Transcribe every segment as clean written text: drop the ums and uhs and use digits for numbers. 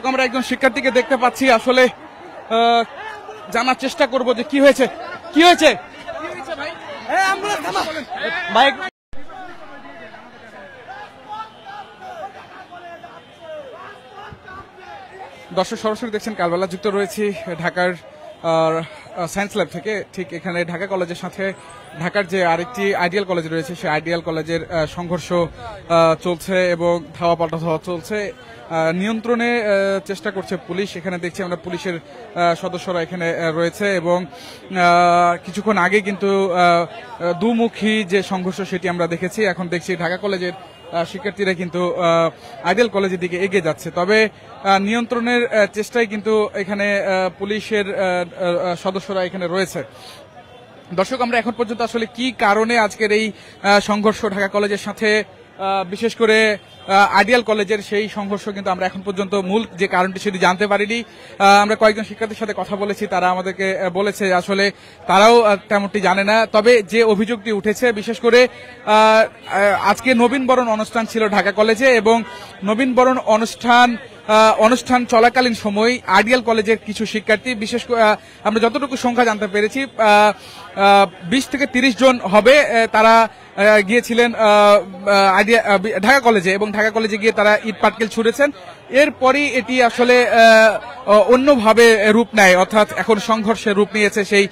দর্শক আমরা একজন শিক্ষার্থীকে দেখতে পাচ্ছি, আসলে জানার চেষ্টা করব যে কি হয়েছে ভাই। দর্শক সরাসরি দেখছেন কালবেলা, যুক্ত রয়েছি ঢাকার সায়েন্স ল্যাব থেকে। ঠিক এখানে ঢাকা কলেজের সাথে ঢাকার যে আরেকটি আইডিয়াল কলেজ রয়েছে, সেই আইডিয়াল কলেজের সংঘর্ষ চলছে এবং ধাওয়া পাল্টা ধাওয়া চলছে। নিয়ন্ত্রণে চেষ্টা করছে পুলিশ। এখানে দেখছি আমরা পুলিশের সদস্যরা এখানে রয়েছে এবং কিছুক্ষণ আগে কিন্তু দুমুখী যে সংঘর্ষ সেটি আমরা দেখেছি। এখন দেখছি ঢাকা কলেজের শিক্ষার্থীরা কিন্তু আইডিয়াল কলেজের দিকে এগিয়ে যাচ্ছে, তবে নিয়ন্ত্রণের চেষ্টায় কিন্তু এখানে পুলিশের সদস্যরা এখানে রয়েছে। দর্শক আমরা এখন পর্যন্ত আসলে কি কারণে আজকের এই সংঘর্ষ ঢাকা কলেজের সাথে বিশেষ করে আইডিয়াল কলেজের সেই সংঘর্ষ কিন্তু আমরা এখন পর্যন্ত মূল যে কারণটি সেটি জানতে পারিনি। আমরা কয়েকজন শিক্ষার্থীর সাথে কথা বলেছি, তারা আমাদেরকে বলেছে আসলে তারাও তেমনটি জানে না। তবে যে অভিযোগটি উঠেছে, বিশেষ করে আজকে নবীনবরণ অনুষ্ঠান ছিল ঢাকা কলেজে এবং নবীনবরণ অনুষ্ঠান চলাকালীন সময় আইডিয়াল কলেজের কিছু শিক্ষার্থী, বিশেষ করে আমরা যতটুকু সংখ্যা জানতে পেরেছি 20 থেকে 30 জন হবে, তারা গিয়েছিলেন ঢাকা কলেজে এবং ঢাকা কলেজে গিয়ে তারা ইট পাটকেল ছুড়েছেন। এরপরই এটি আসলে অন্যভাবে রূপ নেয়, অর্থাৎ এখন সংঘর্ষের রূপ নিয়েছে সেই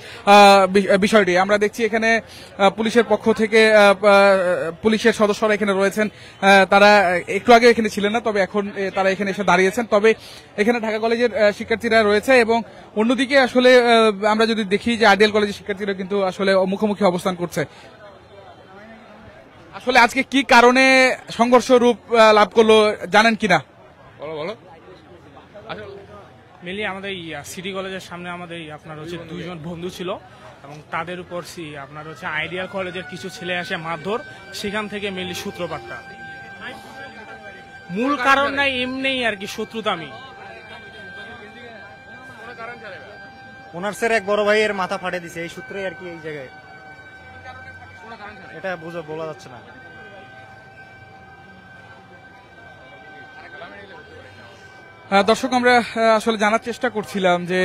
বিষয়টি। আমরা দেখছি এখানে পুলিশের পক্ষ থেকে পুলিশের সদস্যরা এখানে রয়েছেন, তারা একটু আগে এখানে ছিলেন না, তবে এখন তারা এখানে এসে দাঁড়িয়েছেন। তবে এখানে ঢাকা কলেজের শিক্ষার্থীরা রয়েছে এবং অন্যদিকে আসলে আমরা যদি দেখি যে আইডিয়াল কলেজের শিক্ষার্থীরা কিন্তু আসলে মুখোমুখি অবস্থান করছে। আসলে আজকে কি কারণে সংঘর্ষ রূপ লাভ করলো জানেন কিনা? বলো। মিলি আমাদের সিটি কলেজের সামনে আমাদের আপনার হচ্ছে 2 জন বন্ধু ছিল এবং তাদের উপর আপনার হচ্ছে আইডিয়াল কলেজের কিছু ছেলে আসে মারধর, সেখান থেকে মিলি সূত্রপাতটা। মূল কারণ নাই, এমনি আর কি শত্রুতা। আমি ওনার স্যার এক বড় ভাইয়ের মাথা ফাটে দিছে, এই সূত্রে আর কি এই জায়গায় এটা বলা যাচ্ছে না। দর্শক আমরা আসলে জানার চেষ্টা করছিলাম যে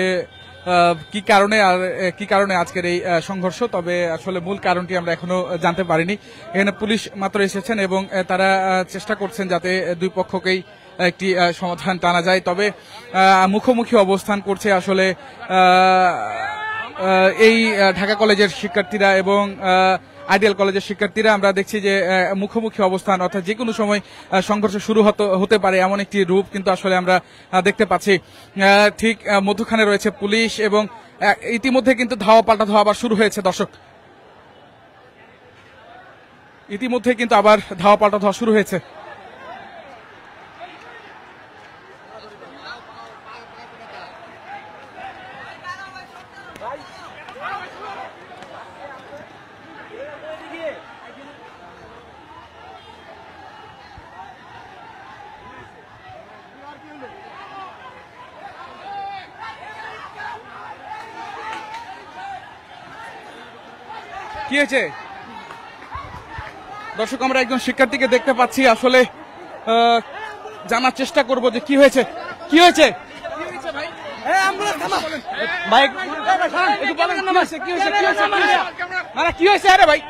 কি কারণে আজকের এই সংঘর্ষ, তবে আসলে মূল কারণটি আমরা এখনো জানতে পারিনি। এখানে পুলিশ মাত্র এসেছেন এবং তারা চেষ্টা করছেন যাতে দুই পক্ষকেই একটি সমাধান টানা যায়। তবে মুখোমুখি অবস্থান করছে আসলে এই ঢাকা কলেজের শিক্ষার্থীরা এবং আইডিয়াল কলেজের শিক্ষার্থীরা। আমরা দেখছি যে মুখোমুখি অবস্থান, অর্থাৎ যে কোনো সময় সংঘর্ষ শুরু হতে পারে এমন একটি রূপ কিন্তু আসলে আমরা দেখতে পাচ্ছি। ঠিক মধ্যখানে রয়েছে পুলিশ এবং ইতিমধ্যে কিন্তু ধাওয়া পাল্টা ধাওয়া আবার শুরু হয়েছে। দর্শক ইতিমধ্যে কিন্তু আবার ধাওয়া পাল্টা ধাওয়া শুরু হয়েছে। কি হয়েছে? দর্শক আমরা একজন শিক্ষার্থীকে দেখতে পাচ্ছি, আসলে জানার চেষ্টা করব যে কি হয়েছে ভাই। কি হয়েছে আরে ভাই?